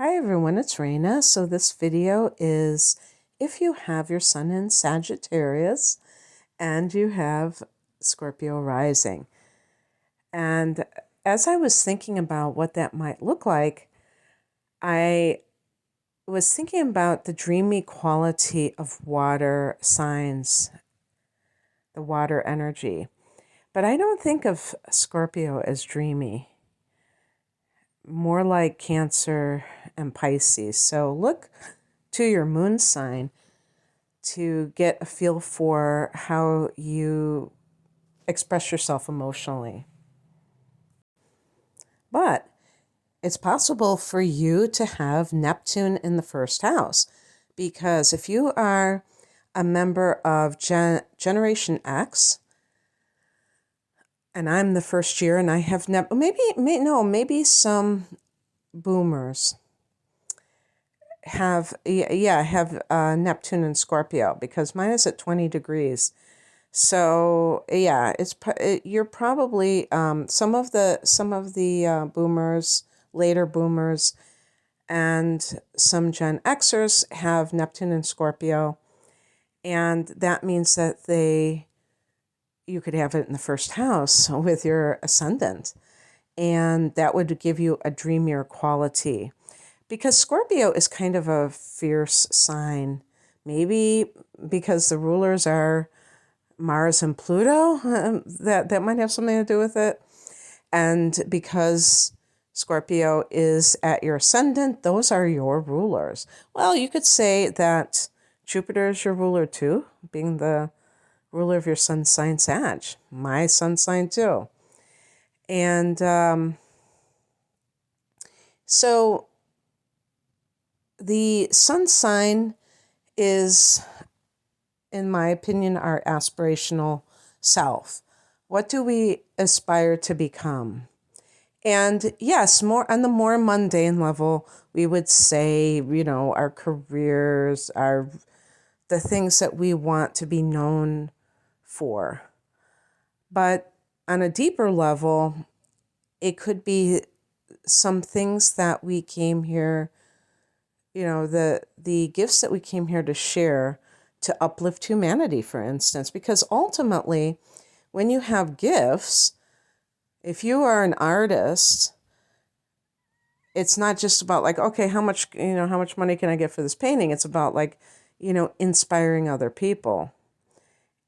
Hi everyone, it's Raina. So this video is if you have your sun in Sagittarius and you have Scorpio rising. And as I was thinking about what that might look like, I was thinking about the dreamy quality of water signs, the water energy. But I don't think of Scorpio as dreamy, more like Cancer and Pisces. So look to your moon sign to get a feel for how you express yourself emotionally. But it's possible for you to have Neptune in the first house, because if you are a member of Generation X, and I'm the first year, and I have maybe some boomers have Neptune and Scorpio, because mine is at 20 degrees. So yeah, you're probably some of the boomers, later boomers, and some Gen Xers have Neptune and Scorpio, and that means that you could have it in the first house with your ascendant, and that would give you a dreamier quality. Because Scorpio is kind of a fierce sign, maybe because the rulers are Mars and Pluto, that might have something to do with it. And because Scorpio is at your ascendant, those are your rulers. Well, you could say that Jupiter is your ruler too, being the ruler of your sun sign Sag, my sun sign too. And so the sun sign is, in my opinion, our aspirational self. What do we aspire to become? And yes, more on the more mundane level, we would say, our careers, the things that we want to be known for. But on a deeper level, it could be some things that we came here, the gifts that we came here to share, to uplift humanity, for instance. Because ultimately, when you have gifts, if you are an artist, it's not just about like, okay, how much money can I get for this painting? It's about like, inspiring other people,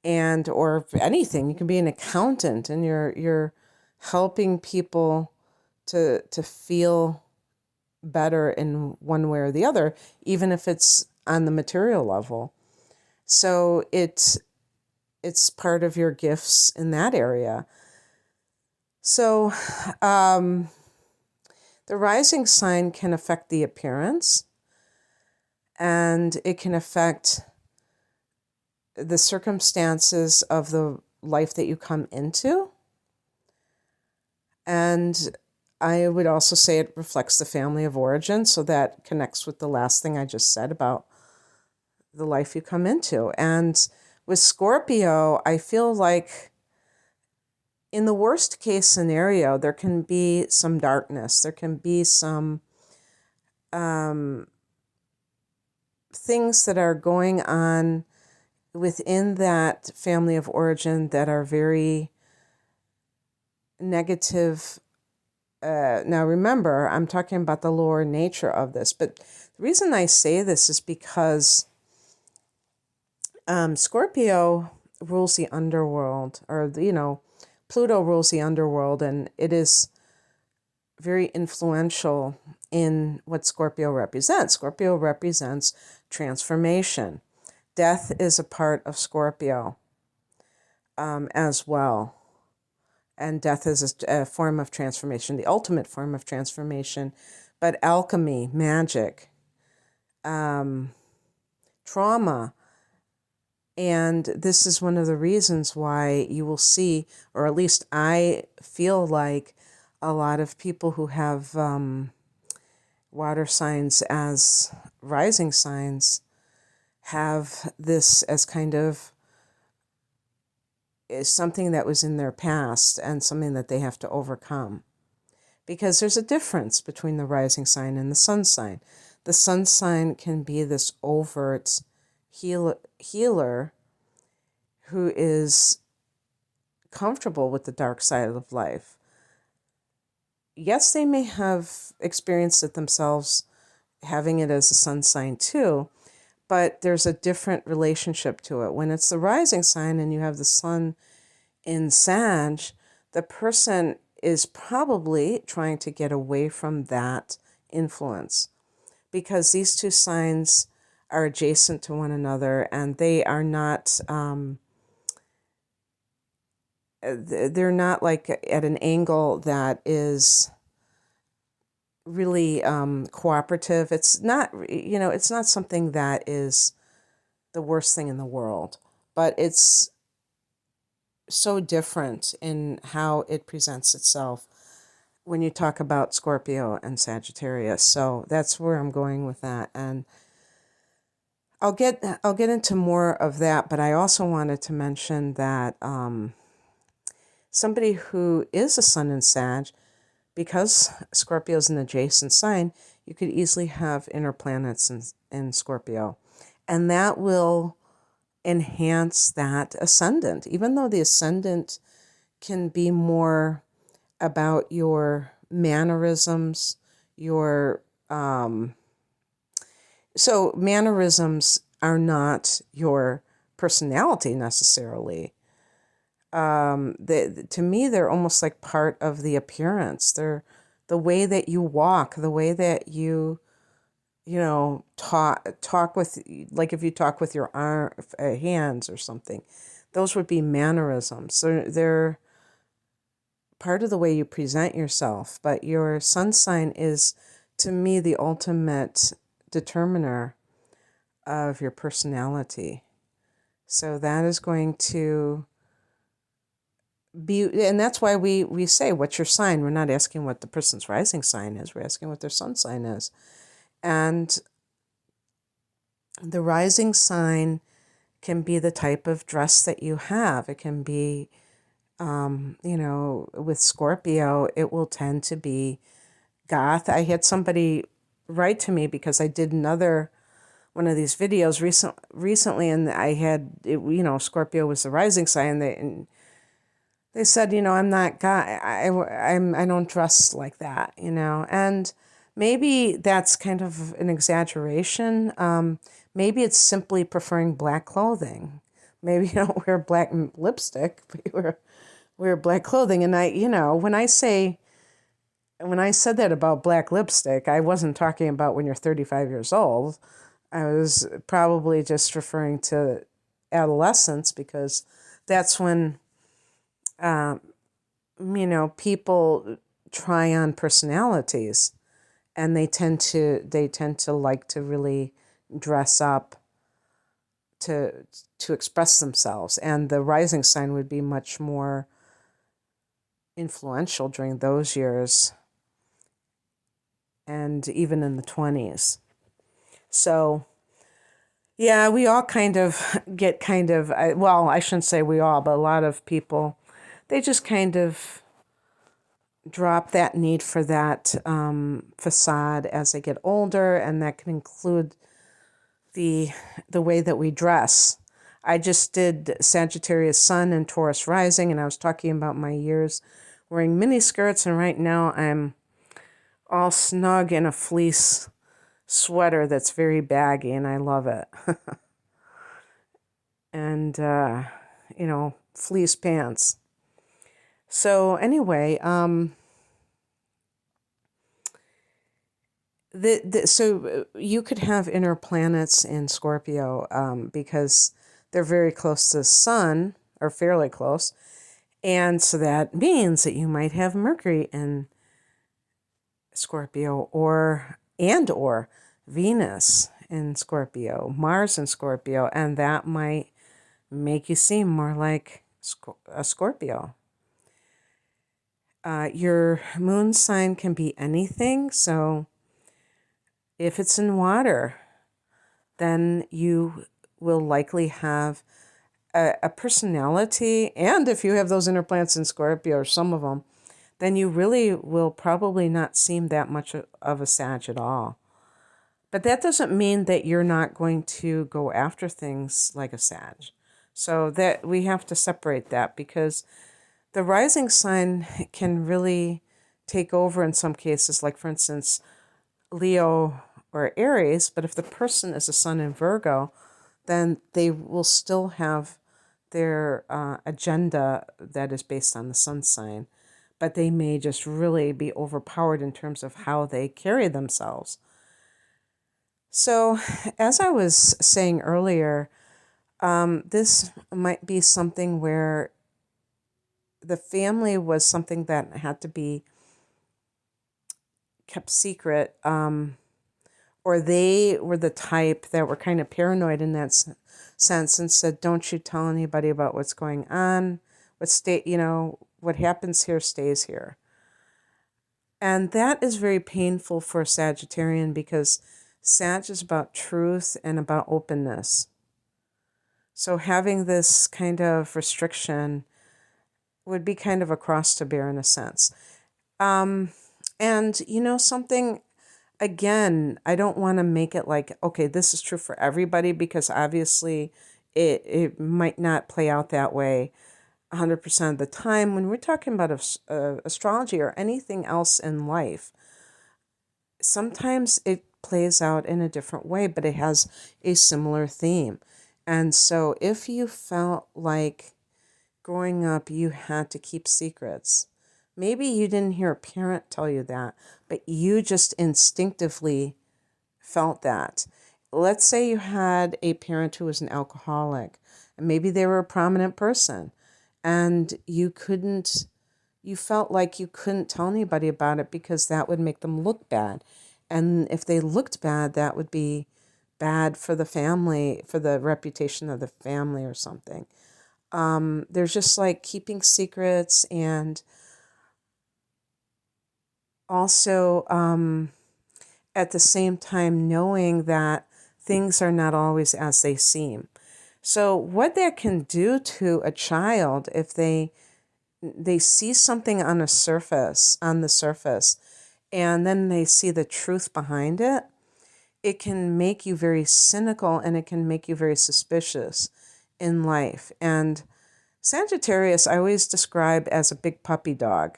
or anything. You can be an accountant, and you're helping people to feel better in one way or the other, even if it's on the material level. So it's part of your gifts in that area. So the rising sign can affect the appearance, and it can affect the circumstances of the life that you come into. And I would also say it reflects the family of origin, so that connects with the last thing I just said about the life you come into. And with Scorpio, I feel like in the worst case scenario, there can be some darkness. There can be some things that are going on within that family of origin that are very negative. Now, remember, I'm talking about the lower nature of this, but the reason I say this is because Scorpio rules the underworld, or, Pluto rules the underworld, and it is very influential in what Scorpio represents. Scorpio represents transformation. Death is a part of Scorpio as well. And death is a form of transformation, the ultimate form of transformation. But alchemy, magic, trauma. And this is one of the reasons why you will see, or at least I feel like, a lot of people who have water signs as rising signs have this as kind of is something that was in their past and something that they have to overcome. because there's a difference between the rising sign and the sun sign. The sun sign can be this overt healer who is comfortable with the dark side of life. Yes, they may have experienced it themselves, having it as a sun sign too, but there's a different relationship to it. When it's the rising sign and you have the sun in Sag, the person is probably trying to get away from that influence, because these two signs are adjacent to one another, and they are not they're not like at an angle that is really cooperative. It's not, it's not something that is the worst thing in the world, but it's so different in how it presents itself when you talk about Scorpio and Sagittarius. So that's where I'm going with that. And I'll get into more of that, but I also wanted to mention that somebody who is a sun in Sag, because Scorpio is an adjacent sign, you could easily have inner planets in Scorpio. And that will enhance that ascendant, even though the ascendant can be more about your mannerisms, your so mannerisms are not your personality necessarily. To me, they're almost like part of the appearance. They're the way that you walk, the way that you talk with, like if you talk with your hands or something, those would be mannerisms. So they're part of the way you present yourself. But your sun sign is, to me, the ultimate determiner of your personality. So that is going to be, and that's why we say, what's your sign? We're not asking what the person's rising sign is. We're asking what their sun sign is. And the rising sign can be the type of dress that you have. It can be, with Scorpio, it will tend to be goth. I had somebody write to me because I did another one of these videos recently, and I had, Scorpio was the rising sign. And they said, I'm not I don't dress like that, and maybe that's kind of an exaggeration. Maybe it's simply preferring black clothing. Maybe you don't wear black lipstick, but you wear black clothing. And when I said that about black lipstick, I wasn't talking about when you're 35 years old. I was probably just referring to adolescence, because that's when people try on personalities, and they tend to like to really dress up to express themselves. And the rising sign would be much more influential during those years, and even in the 20s. So yeah, we all kind of get well, I shouldn't say we all, but a lot of people, they just kind of drop that need for that facade as they get older, and that can include the way that we dress. I just did Sagittarius Sun and Taurus Rising, and I was talking about my years wearing mini skirts, and right now I'm all snug in a fleece sweater that's very baggy, and I love it. And fleece pants. So anyway, so you could have inner planets in Scorpio because they're very close to the sun, or fairly close, and so that means that you might have Mercury in Scorpio, or Venus in Scorpio, Mars in Scorpio, and that might make you seem more like a Scorpio. Your moon sign can be anything. So if it's in water, then you will likely have a personality. And if you have those inner planets in Scorpio, or some of them, then you really will probably not seem that much of a Sag at all. But that doesn't mean that you're not going to go after things like a Sag. So that we have to separate that, because the rising sign can really take over in some cases, like for instance, Leo or Aries. But if the person is a sun in Virgo, then they will still have their agenda that is based on the sun sign, but they may just really be overpowered in terms of how they carry themselves. So, as I was saying earlier, this might be something where the family was something that had to be kept secret, or they were the type that were kind of paranoid in that sense and said, "Don't you tell anybody about what's going on. What happens here stays here." And that is very painful for a Sagittarian, because Sag is about truth and about openness. So having this kind of restriction would be kind of a cross to bear in a sense. And something, again, I don't want to make it like, okay, this is true for everybody, because obviously it might not play out that way 100% of the time. When we're talking about astrology or anything else in life, sometimes it plays out in a different way, but it has a similar theme. And so if you felt like growing up you had to keep secrets, maybe you didn't hear a parent tell you that, but you just instinctively felt that. Let's say you had a parent who was an alcoholic, and maybe they were a prominent person, and you felt like you couldn't tell anybody about it because that would make them look bad. And if they looked bad, that would be bad for the family, for the reputation of the family or something. There's just like keeping secrets, and also at the same time knowing that things are not always as they seem. So what that can do to a child, if they see something on the surface, and then they see the truth behind it, it can make you very cynical, and it can make you very suspicious in life. And Sagittarius I always describe as a big puppy dog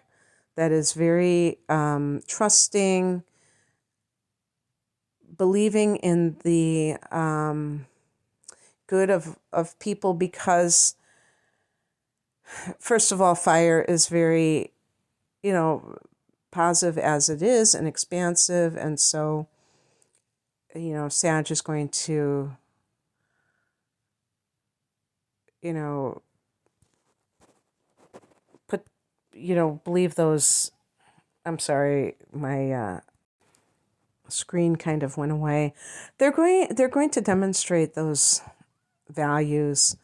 that is very trusting, believing in the good of people, because first of all, fire is very, positive as it is and expansive. And so, Sag is going to, believe those. I'm sorry, my screen kind of went away. They're going to demonstrate those values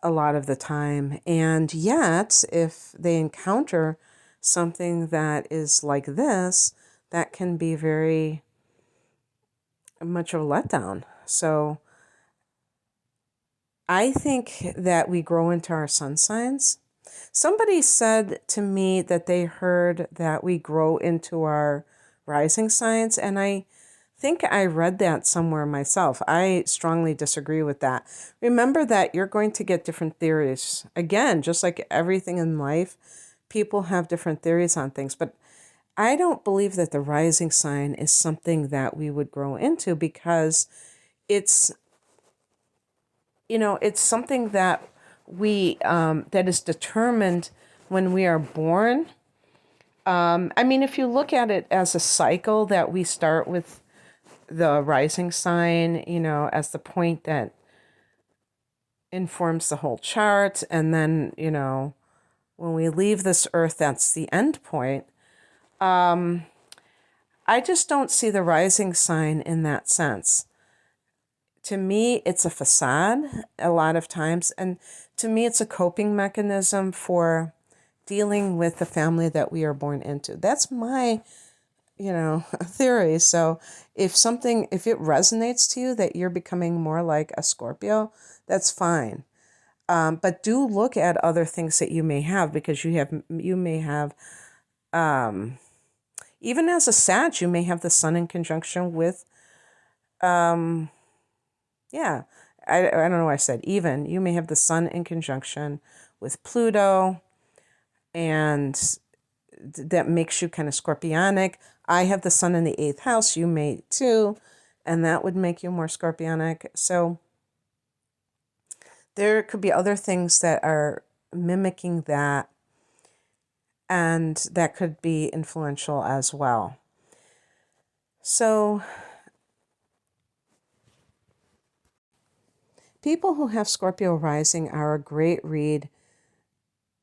a lot of the time. And yet, if they encounter something that is like this, that can be very much of a letdown. So I think that we grow into our sun signs. Somebody said to me that they heard that we grow into our rising signs, and I think I read that somewhere myself. I strongly disagree with that. Remember that you're going to get different theories. Again, just like everything in life, people have different theories on things, but I don't believe that the rising sign is something that we would grow into, because it's something that that is determined when we are born. If you look at it as a cycle, that we start with the rising sign, as the point that informs the whole chart, and then, when we leave this earth, that's the end point. I just don't see the rising sign in that sense. To me, it's a facade a lot of times. And to me, it's a coping mechanism for dealing with the family that we are born into. That's my, theory. So if it resonates to you that you're becoming more like a Scorpio, that's fine. But do look at other things that you may have, because you may have, even as a Sag, you may have the sun in conjunction with, yeah, I don't know why I said even. You may have the sun in conjunction with Pluto, and that makes you kind of scorpionic. I have the sun in the 8th house. You may too, and that would make you more scorpionic. So there could be other things that are mimicking that, and that could be influential as well. So people who have Scorpio rising are a great read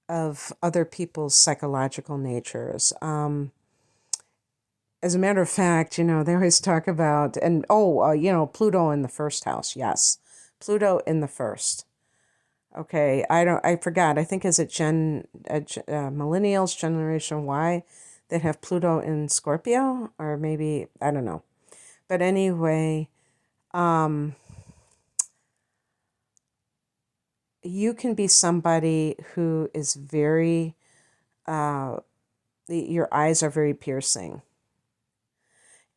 of other people's psychological natures. As a matter of fact, they always talk about, and Pluto in the first house. Yes, Pluto in the first. Okay, I forgot. I think is it millennials, Generation Y, that have Pluto in Scorpio, or maybe I don't know. But anyway, you can be somebody who is very, your eyes are very piercing.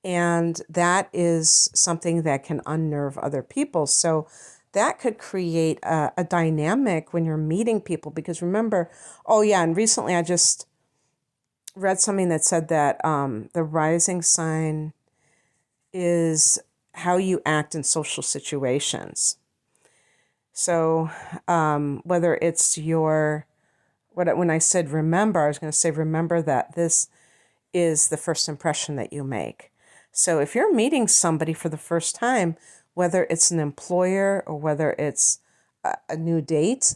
And that is something that can unnerve other people. So that could create a dynamic when you're meeting people. Because remember, and recently I just read something that said that the rising sign is how you act in social situations. So whether it's when I said remember, I was going to say remember that this is the first impression that you make. So if you're meeting somebody for the first time, whether it's an employer or whether it's a new date,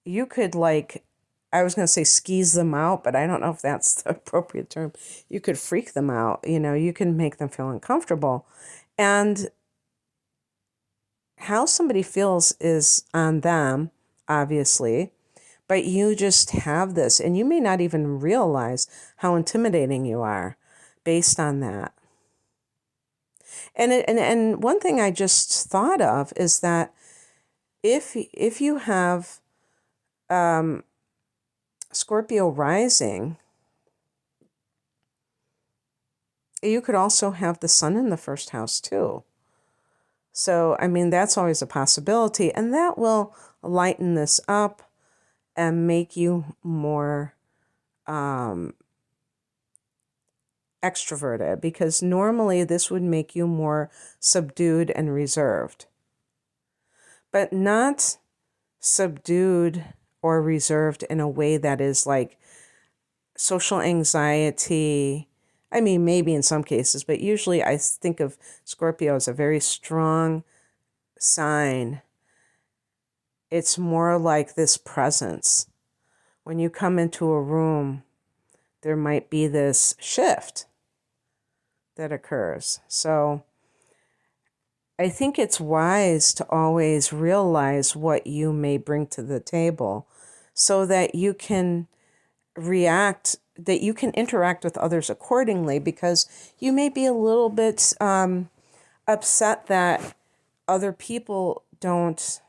you could I was going to say skeeze them out, but I don't know if that's the appropriate term. You could freak them out. You can make them feel uncomfortable. And how somebody feels is on them, obviously, but you just have this, and you may not even realize how intimidating you are based on that. And one thing I just thought of is that if you have Scorpio rising, you could also have the sun in the first house too. So, that's always a possibility, and that will lighten this up and make you more extroverted, because normally this would make you more subdued and reserved, but not subdued or reserved in a way that is like social anxiety. Maybe in some cases, but usually I think of Scorpio as a very strong sign. It's more like this presence. When you come into a room, there might be this shift that occurs. So I think it's wise to always realize what you may bring to the table so that you can that you can interact with others accordingly, because you may be a little bit upset that other people don't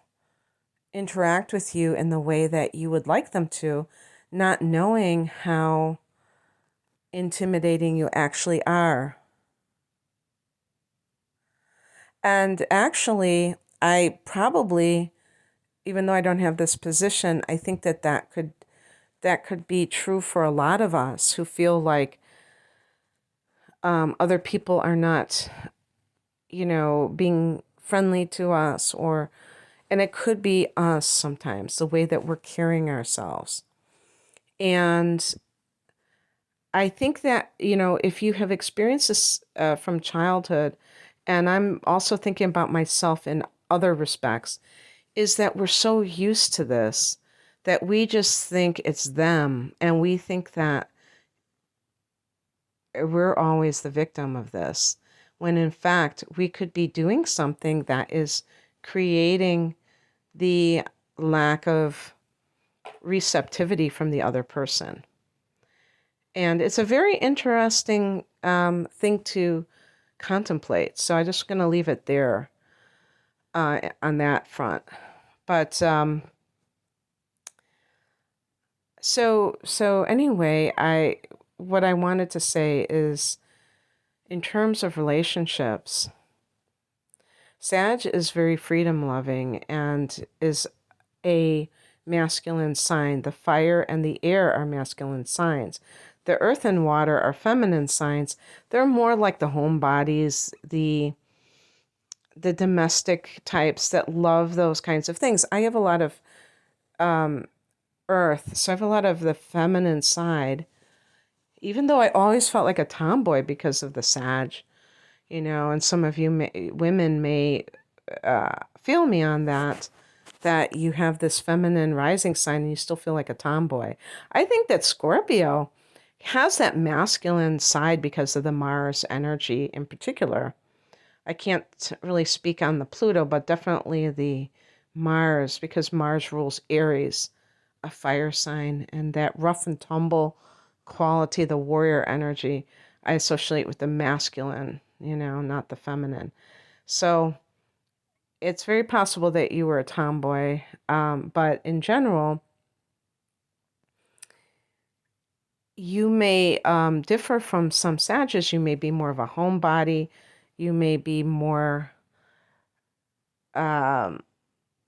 interact with you in the way that you would like them to, not knowing how intimidating you actually are. And actually, I probably, even though I don't have this position, I think that could be true for a lot of us who feel like other people are not, being friendly to us, and it could be us sometimes, the way that we're carrying ourselves. And I think that, if you have experienced this from childhood, and I'm also thinking about myself in other respects, is that we're so used to this that we just think it's them, and we think that we're always the victim of this, when in fact we could be doing something that is creating the lack of receptivity from the other person. And it's a very interesting thing to contemplate. So I'm just going to leave it there on that front. But So anyway, what I wanted to say is, in terms of relationships, Sag is very freedom loving and is a masculine sign. The fire and the air are masculine signs. The earth and water are feminine signs. They're more like the homebodies, the domestic types that love those kinds of things. I have a lot of um, earth, so I have a lot of the feminine side, even though I always felt like a tomboy because of the Sag, and some of you women may feel me on that you have this feminine rising sign and you still feel like a tomboy. I think that Scorpio has that masculine side because of the Mars energy in particular. I can't really speak on the Pluto, but definitely the Mars, because Mars rules Aries, a fire sign, and that rough and tumble quality, the warrior energy, I associate with the masculine, not the feminine. So it's very possible that you were a tomboy, but in general, you may differ from some Sagittarius. You may be more of a homebody. You may be more, um,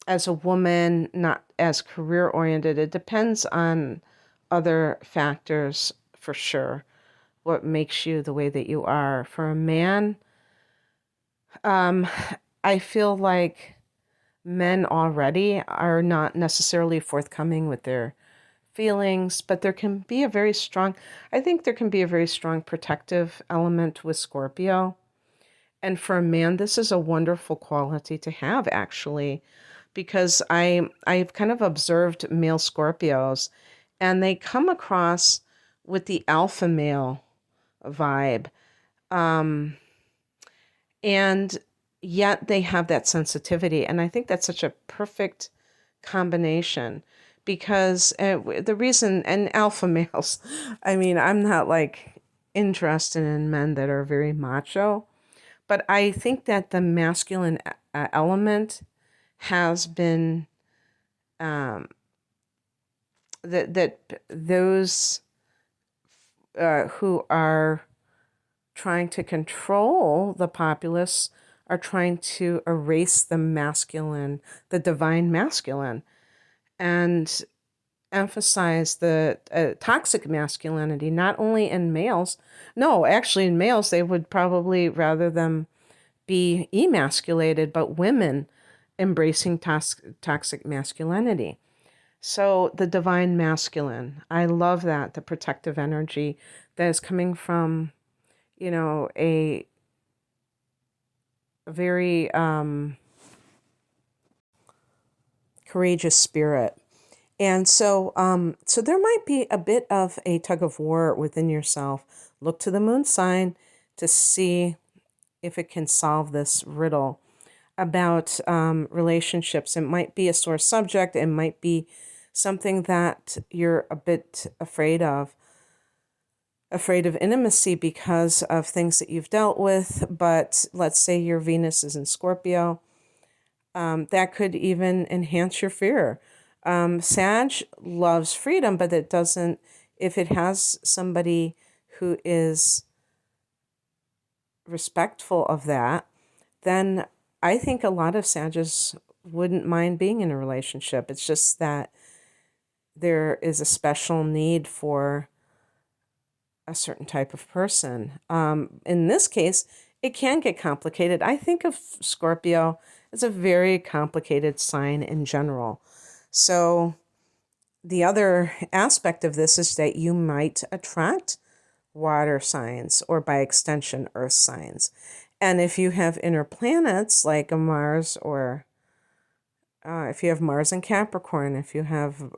as a woman, not as career oriented. It depends on other factors for sure, what makes you the way that you are. For a man, um, I feel like men already are not necessarily forthcoming with their feelings, but I think there can be a very strong protective element with Scorpio. And for a man, this is a wonderful quality to have, actually, because I've kind of observed male Scorpios, and they come across with the alpha male vibe. Um, and yet they have that sensitivity. And I think that's such a perfect combination because the reason, and alpha males, I mean, I'm not like interested in men that are very macho, but I think that the masculine element has been, um, that those who are trying to control the populace are trying to erase the masculine, the divine masculine, and emphasize the toxic masculinity, not only in males. No, actually, in males, they would probably rather them be emasculated, but women embracing toxic masculinity. So the divine masculine, I love that, the protective energy that is coming from, a very courageous spirit. And so there might be a bit of a tug of war within yourself. Look to the moon sign to see if it can solve this riddle about relationships. It might be a sore subject. It might be something that you're a bit afraid of intimacy because of things that you've dealt with. But let's say your Venus is in Scorpio. That could even enhance your fear. Sag loves freedom, but it doesn't, if it has somebody who is respectful of that, then I think a lot of Sagittarius wouldn't mind being in a relationship. It's just that there is a special need for a certain type of person. In this case, it can get complicated. I think of Scorpio as a very complicated sign in general. So the other aspect of this is that you might attract water signs or by extension earth signs. And if you have inner planets like a Mars or if you have Mars in Capricorn, if you have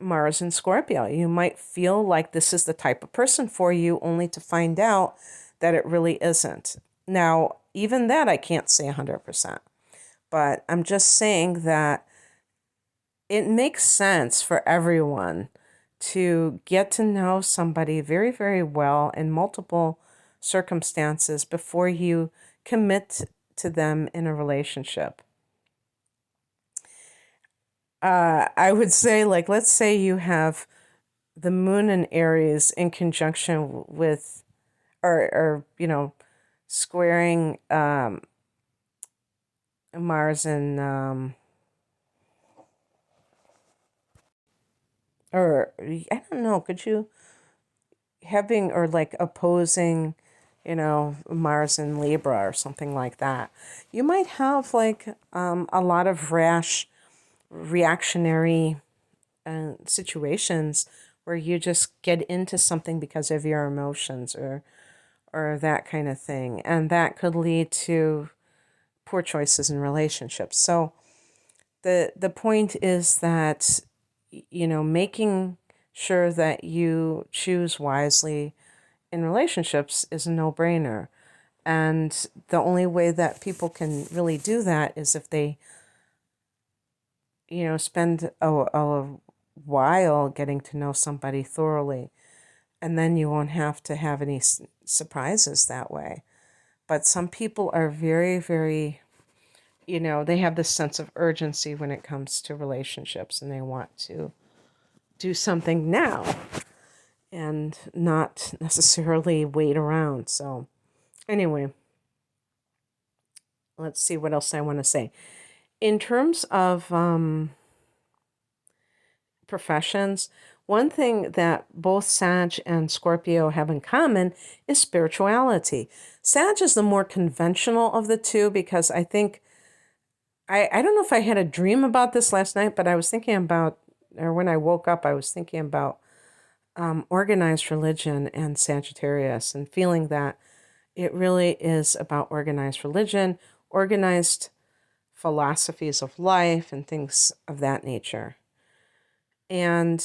Mars in Scorpio, you might feel like this is the type of person for you, only to find out that it really isn't. Now, even that I can't say 100%, but I'm just saying that it makes sense for everyone to get to know somebody very, very well in multiple circumstances before you commit to them in a relationship. I would say, like, let's say you have the moon in Aries in conjunction with, or squaring Mars and or I don't know, could you having or like opposing, Mars and Libra or something like that? You might have like a lot of rash, reactionary situations where you just get into something because of your emotions or that kind of thing, and that could lead to poor choices in relationships. So the point is that making sure that you choose wisely in relationships is a no-brainer. And the only way that people can really do that is if they, spend a while getting to know somebody thoroughly. And then you won't have to have any surprises that way. But some people are very, very, they have this sense of urgency when it comes to relationships, and they want to do something now and not necessarily wait around. So anyway, let's see what else I want to say. In terms of professions, one thing that both Sag and Scorpio have in common is spirituality. Sag is the more conventional of the two because I think, I don't know if I had a dream about this last night, but I was thinking about, or when I woke up, I was thinking about organized religion and Sagittarius, and feeling that it really is about organized religion, organized philosophies of life, and things of that nature. And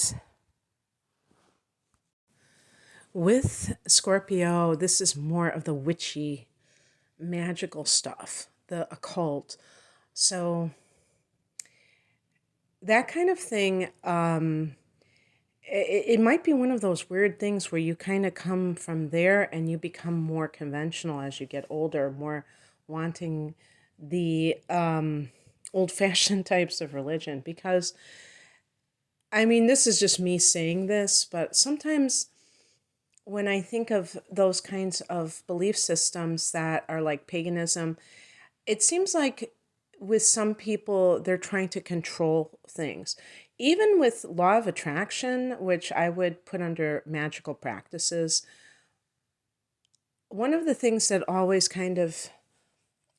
with Scorpio, this is more of the witchy, magical stuff, the occult. So that kind of thing, it might be one of those weird things where you kind of come from there and you become more conventional as you get older, more wanting the old-fashioned types of religion. Because, I mean, this is just me saying this, but sometimes when I think of those kinds of belief systems that are like paganism, it seems like with some people, they're trying to control things. Even with law of attraction, which I would put under magical practices, one of the things that always kind of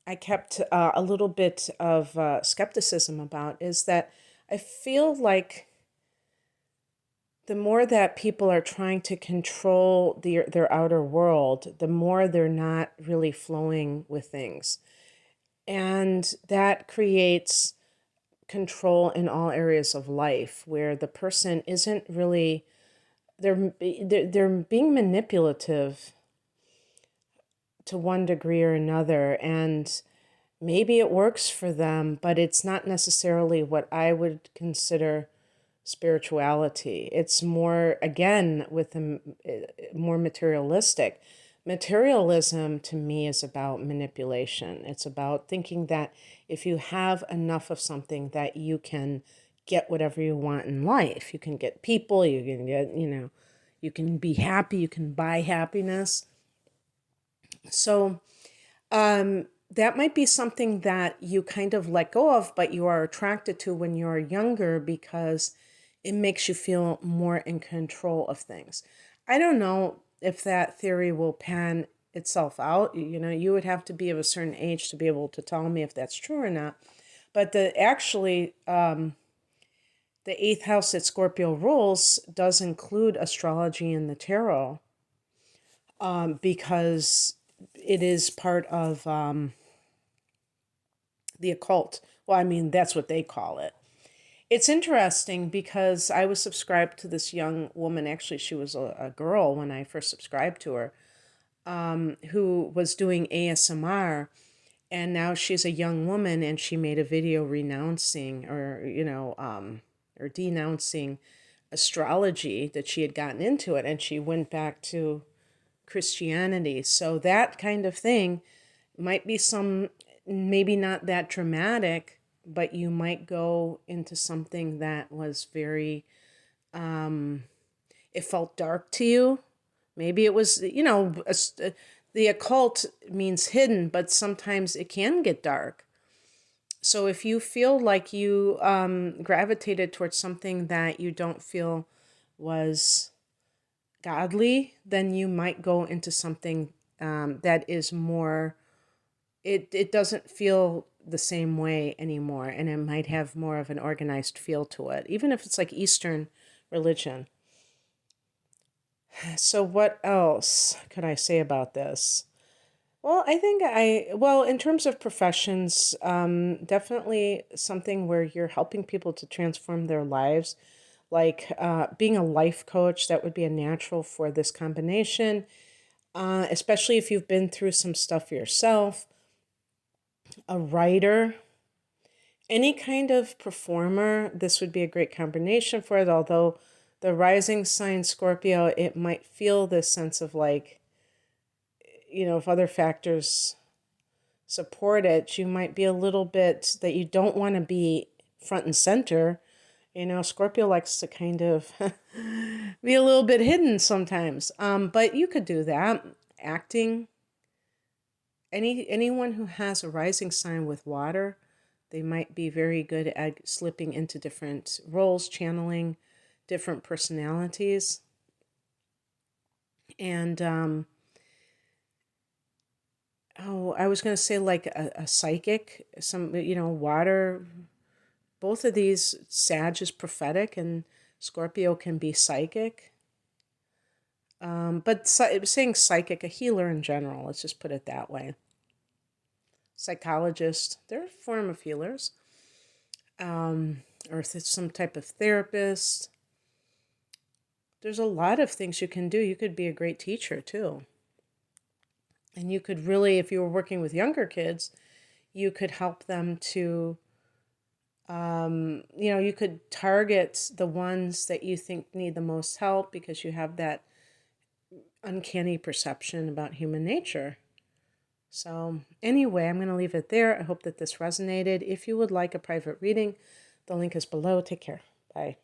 I kept a little bit of skepticism about is that I feel like the more that people are trying to control their outer world, the more they're not really flowing with things. And that creates control in all areas of life where the person isn't really, they're being manipulative to one degree or another, and maybe it works for them, but it's not necessarily what I would consider spirituality. It's more, again, with the more materialistic. Materialism to me is about manipulation. It's about thinking that if you have enough of something that you can get whatever you want in life. You can get people, you can get, you can be happy, you can buy happiness. So that might be something that you kind of let go of, but you are attracted to when you're younger because it makes you feel more in control of things. I don't know if that theory will pan itself out. You would have to be of a certain age to be able to tell me if that's true or not. But the eighth house that Scorpio rules does include astrology and the tarot, because it is part of the occult. Well, I mean, that's what they call it. It's interesting because I was subscribed to this young woman. Actually, she was a girl when I first subscribed to her, who was doing ASMR. And now she's a young woman, and she made a video renouncing or denouncing astrology, that she had gotten into it, and she went back to Christianity. So that kind of thing might be maybe not that dramatic, but you might go into something that was very, it felt dark to you. Maybe it was, the occult means hidden, but sometimes it can get dark. So if you feel like you gravitated towards something that you don't feel was godly, then you might go into something that is more, it doesn't feel the same way anymore, and it might have more of an organized feel to it, even if it's like Eastern religion. So what else could I say about this? Well, in terms of professions, definitely something where you're helping people to transform their lives, like being a life coach, that would be a natural for this combination, especially if you've been through some stuff yourself. A writer, any kind of performer, this would be a great combination for it, although the rising sign Scorpio, it might feel this sense of like, if other factors support it, you might be a little bit that you don't want to be front and center. Scorpio likes to kind of be a little bit hidden sometimes. But you could do that. Acting. Anyone who has a rising sign with water, they might be very good at slipping into different roles, channeling different personalities. And I was going to say like a psychic, water. Both of these, Sag is prophetic and Scorpio can be psychic. But saying psychic, a healer in general, let's just put it that way. Psychologist, they're a form of healers. Or some type of therapist. There's a lot of things you can do. You could be a great teacher too. And you could really, if you were working with younger kids, you could help them to, you could target the ones that you think need the most help because you have that uncanny perception about human nature. So anyway, I'm going to leave it there. I hope that this resonated. If you would like a private reading, the link is below. Take care. Bye.